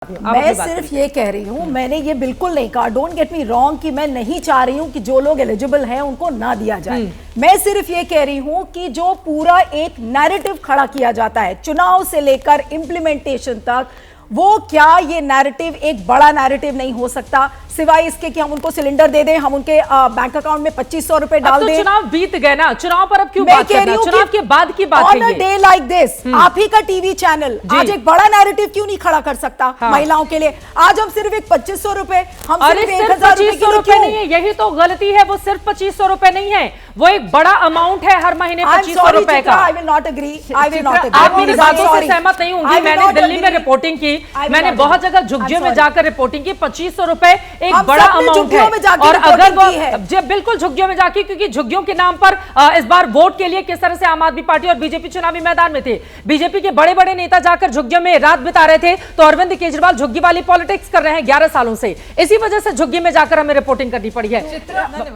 मैं सिर्फ ये कह रही हूँ, मैंने ये बिल्कुल नहीं कहा, डोंट गेट मी रॉन्ग, कि मैं नहीं चाह रही हूँ कि जो लोग एलिजिबल हैं उनको ना दिया जाए। मैं सिर्फ ये कह रही हूँ कि जो पूरा एक नैरेटिव खड़ा किया जाता है चुनाव से लेकर इम्प्लीमेंटेशन तक, वो क्या ये नैरेटिव एक बड़ा नैरेटिव नहीं हो सकता सिवाय इसके कि हम उनको सिलेंडर दे दें, हम उनके बैंक अकाउंट में 2500 रुपए डाल दें। चुनाव बीत गए ना, चुनाव पर अब क्यों बात करना? चुनाव के बाद की बात है। On a day like this आप ही का टीवी चैनल आज एक बड़ा नैरेटिव क्यों नहीं खड़ा कर सकता महिलाओं के लिए? आज हम सिर्फ एक 2500 रुपए, हम सिर्फ 2500 रुपए नहीं है, यही तो गलती है। वो सिर्फ 2500 रुपए नहीं है, वो एक बड़ा अमाउंट है हर महीने 2500 रुपए का। I will not agree, I will not agree. आप मेरी बातों से सहमत नहीं होंगी। मैंने दिल्ली में रिपोर्टिंग की, मैंने बहुत जगह झुग्गियों में जाकर रिपोर्टिंग की। 2500 रुपए एक बड़ा अमाउंट है। और अगर वो जब बिल्कुल झुग्गियों में जाके, क्योंकि झुग्गियों के नाम पर इस बार वोट के लिए किस तरह से आम आदमी पार्टी और बीजेपी चुनावी मैदान में थे, बीजेपी के बड़े बड़े नेता जाकर झुग्गियों में रात बिता रहे थे, तो अरविंद केजरीवाल झुग्गी वाली पॉलिटिक्स कर रहे हैं 11 सालों से। इसी वजह से झुग्गी में जाकर हमें रिपोर्टिंग करनी पड़ी है।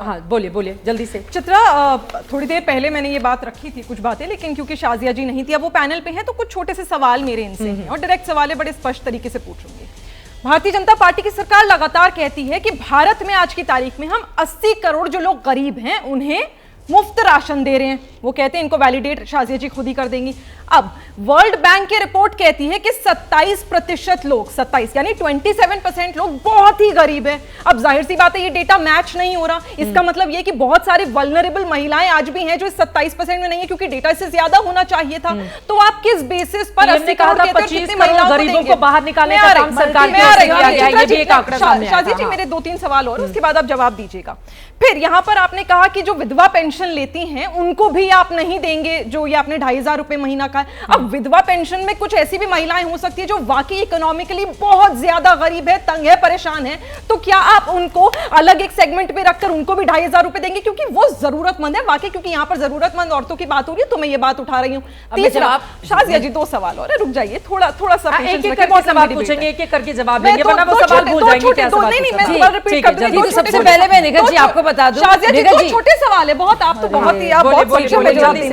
हाँ बोलिए बोलिए जल्दी से। चित्रा, थोड़ी देर पहले मैंने ये बात रखी थी, कुछ बातें, लेकिन क्योंकि शाजिया जी नहीं थी, अब वो पैनल पे हैं, तो कुछ छोटे से सवाल मेरे इनसे हैं और डायरेक्ट सवाल है, बड़े स्पष्ट तरीके से पूछूंगी। भारतीय जनता पार्टी की सरकार लगातार कहती है कि भारत में आज की तारीख में हम 80 करोड़ जो लोग गरीब हैं उन्हें मुफ्त राशन दे रहे हैं। वो कहते हैं इनको वैलिडेट शाजिया जी खुद ही कर देंगी। अब वर्ल्ड बैंक की रिपोर्ट कहती है कि 27% लोग, 27 यानी 27% लोग बहुत ही गरीब हैं। अब जाहिर सी बात है ये डेटा मैच नहीं हो रहा। इसका मतलब ये कि बहुत सारी वल्नरेबल महिलाएं आज भी हैं जो इस 27% में नहीं है, क्योंकि डेटा इससे ज्यादा होना चाहिए था। तो आप किस बेसिस पर 80 करोड़ 25 करोड़ गरीबों को बाहर निकालने का काम सरकार ने किया है? ये भी एक आंकड़ा सामने आया। शाजिया जी, मेरे 2-3 सवाल और, उसके बाद आप जवाब दीजिएगा। फिर यहां पर आपने कहा कि जो विधवा पेंशन लेती हैं उनको भी आप नहीं देंगे, जो ये आपने 2500 रुपए महीना का है। अब विधवा पेंशन में कुछ ऐसी भी महिलाएं हो सकती है जो वाकई इकोनॉमिकली बहुत ज्यादा गरीब है, तंग है, परेशान है, तो क्या आप उनको अलग एक सेगमेंट में रखकर उनको भी 2500 रुपए देंगे? क्योंकि वो जरूरतमंद है वाकई, क्योंकि यहां पर जरूरतमंद औरतों की बात हो रही है, तो मैं ये बात उठा रही हूं। तीसरा, शाजिया जी 2 सवाल और, रुक जाइए थोड़ा सा, एक एक करके सवाल पूछेंगे, एक एक करके जवाब देंगे, वरना वो सवाल भूल जाएंगे क्या सवाल। नहीं, मैं सवाल रिपीट कर दूंगी। सबसे पहले मैं निखत जी आपको बता दूं, शाजिया जी 2 छोटे सवाल है, बहुत आप तो बहुत ही आप बहुत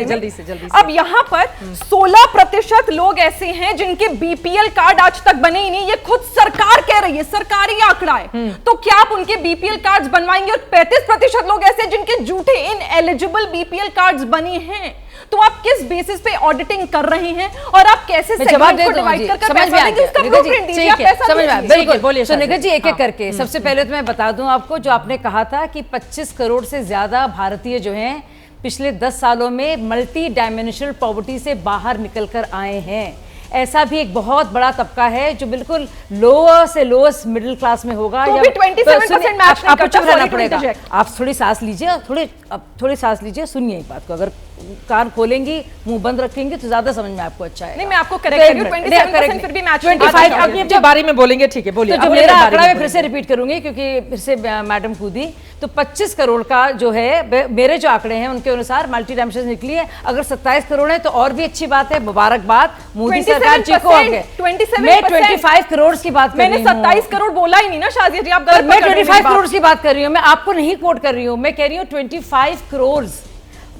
जल्दी से। अब यहाँ पर 16% लोग ऐसे हैं जिनके बीपीएल कार्ड आज तक बने ही नहीं। ये खुद सरकार कह रही है, सरकारी आंकड़ा है। तो क्या आप उनके बीपीएल कार्ड्स बनवाएंगे? और 35% लोग ऐसे हैं जिनके झूठे इनएलिजिबल बीपीएल कार्ड्स बने हैं। तो आप किस बेसिस पे ऑडिटिंग कर रहे हैं और आप कैसे जवाब को डिवाइड कर पैसा देंगे? उसका ब्लूप्रिंट दीजिए, आप पैसा दीजिए। बिल्कुल बोलिए। तो निखत जी एक एक करके, सबसे पहले तो मैं बता दूं आपको, जो आपने कहा था कि 25 करोड़ से ज्यादा भारतीय जो हैं पिछले 10 सालों में मल्टी डायमेंशनल पॉवर्टी से बाहर निकल कर आए हैं। ऐसा भी एक बहुत बड़ा तबका है जो बिल्कुल लोअर से लोएस्ट मिडिल क्लास में होगा। तो भी 27% मैच नहीं करता, रहना पड़ेगा। आप थोड़ी सांस लीजिए, थोड़ी सांस लीजिए, सुनिए एक बात को। अगर कान खोलेंगी मुंह बंद रखेंगे तो ज्यादा समझ में आपको अच्छा है। नहीं, मैं आपको करेक्ट कर रही हूं, 27% फिर भी मैच 25 अपने बारे में बोलेंगे, ठीक है बोलिए। तो जो मेरा आंकड़ा मैं फिर से रिपीट करूंगी क्योंकि फिर से मैडम कूदी। तो 25 करोड़ का जो है, मेरे जो आंकड़े हैं उनके अनुसार मल्टी डायमेंशन निकली है। अगर 27 करोड़ है तो और भी अच्छी बात है, मुबारकबाद मोदी सरकार जी को। मैं 25 करोड़ की बात कर रही हूं। मैंने 27 करोड़ बोला ही नहीं ना शाजिया जी, आप गलत। मैं 25 करोड़ की बात कर रही हूं, मैं आपको नहीं कोट कर रही हूं। मैं कह रही हूं 25 करोड़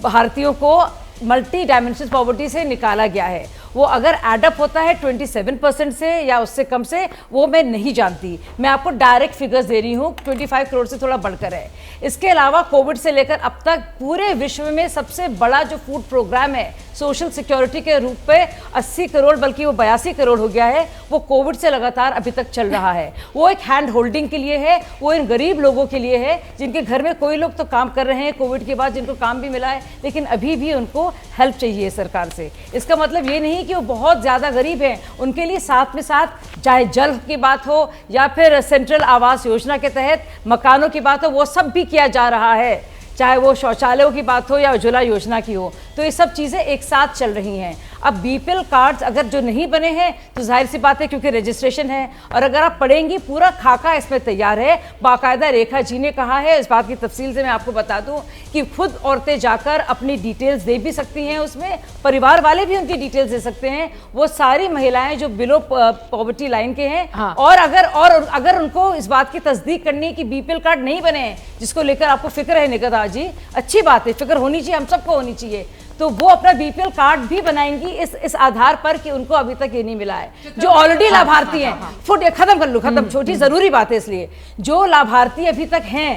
भारतीयों को मल्टी डायमेंशन पॉवर्टी से निकाला गया है। वो अगर एडअप होता है 27% से या उससे कम से, वो मैं नहीं जानती। मैं आपको डायरेक्ट फिगर्स दे रही हूँ, 25 करोड़ से थोड़ा बढ़कर है। इसके अलावा कोविड से लेकर अब तक पूरे विश्व में सबसे बड़ा जो फूड प्रोग्राम है सोशल सिक्योरिटी के रूप में 80 करोड़, बल्कि वो 82 करोड़ हो गया है, वो कोविड से लगातार अभी तक चल रहा है। वो एक हैंड होल्डिंग के लिए है, वो इन गरीब लोगों के लिए है जिनके घर में कोई लोग तो काम कर रहे हैं कोविड के बाद, जिनको काम भी मिला है, लेकिन अभी भी उनको हेल्प चाहिए सरकार से। इसका मतलब ये नहीं कि वो बहुत ज़्यादा गरीब हैं, उनके लिए साथ में साथ चाहे जल की बात हो या फिर सेंट्रल आवास योजना के तहत मकानों की बात हो, वो सब भी किया जा रहा है। चाहे वो शौचालयों की बात हो या उज्ज्वला योजना की हो, तो ये सब चीज़ें एक साथ चल रही हैं। अब बीपीएल कार्ड्स अगर जो नहीं बने हैं तो जाहिर सी बात है क्योंकि रजिस्ट्रेशन है, और अगर आप पढ़ेंगी पूरा खाका इसमें तैयार है, बाकायदा रेखा जी ने कहा है। इस बात की तफसील से मैं आपको बता दूं कि खुद औरतें जाकर अपनी डिटेल्स दे भी सकती हैं, उसमें परिवार वाले भी उनकी डिटेल्स दे सकते हैं। वो सारी महिलाएं जो बिलो पॉवर्टी लाइन के हैं, हाँ। और अगर उनको इस बात की तस्दीक करनी है कि बीपीएल कार्ड नहीं बने हैं, जिसको लेकर आपको फिक्र है निगता जी, अच्छी बात है, फिक्र होनी चाहिए, हम सबको होनी चाहिए। तो वो अपना बीपीएल कार्ड भी बनाएंगी इस आधार पर कि उनको अभी तक ये नहीं मिला है। जो ऑलरेडी लाभार्थी हैं, फूड खत्म कर लो, खत्म, छोटी जरूरी बात है, इसलिए जो लाभार्थी अभी तक हैं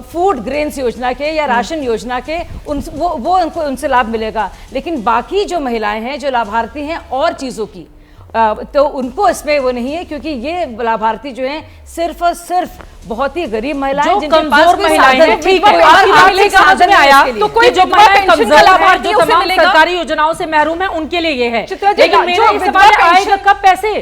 फूड ग्रेन्स योजना के या राशन योजना के, वो उनको उनसे लाभ मिलेगा। लेकिन बाकी जो महिलाएं हैं जो लाभार्थी हैं और चीज़ों की, तो उनको इसमें वो नहीं है, क्योंकि ये लाभार्थी जो हैं सिर्फ और सिर्फ बहुत ही गरीब महिलाएं, जिनके पास महिलाएं हैं, ठीक है, आर्थिक साधन आया तो कोई जो महिलाएं कमजोर लाभार्थी जो तमाम सरकारी योजनाओं से महरूम है उनके लिए ये है। लेकिन मेरा इस सवाल आएगा कब पैसे?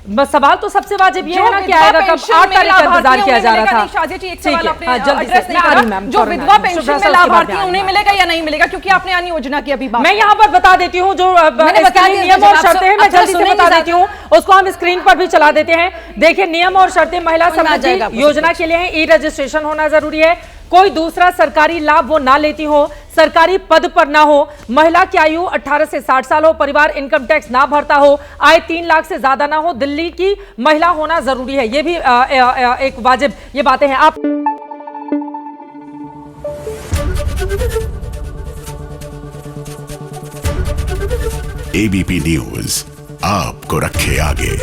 बस सवाल तो सबसे वाजिब ये है ना कि आएगा कब? 8 तारीख का इंतजार किया जा रहा था। शाजिया जी, एक ठीक सवाल है, आपने हाँ, जल्दी एड्रेस से, नहीं आ रही करा। मैम, जो सॉरी विधवा मैम, पेंशन शुभ्रा में सर, उसके बाद लाभार्थी ध्यान उन्हें देना। मिलेगा या नहीं मिलेगा, क्योंकि आपने अन्य योजना की अभी बात मैं यहाँ पर बता देती हूँ जो मैंने बता दिया, नियम और जब शर्तें हैं, मैं आप जल्दी से सुनेंगे बता ज़्यादा। देती हूँ, उसको हम स्क्रीन पर भी चला देते हैं। देखिए, नियम और शर्तें महिला समृद्धि योजना के लिए है, ई रजिस्ट्रेशन होना जरूरी है, कोई दूसरा सरकारी लाभ वो ना लेती हो, सरकारी पद पर ना हो, महिला की आयु 18 से 60 साल हो, परिवार इनकम टैक्स ना भरता हो, आय 3 लाख से ज्यादा ना हो, दिल्ली की महिला होना जरूरी है। ये भी एक वाजिब ये बातें हैं। आप एबीपी न्यूज आपको रखे आगे।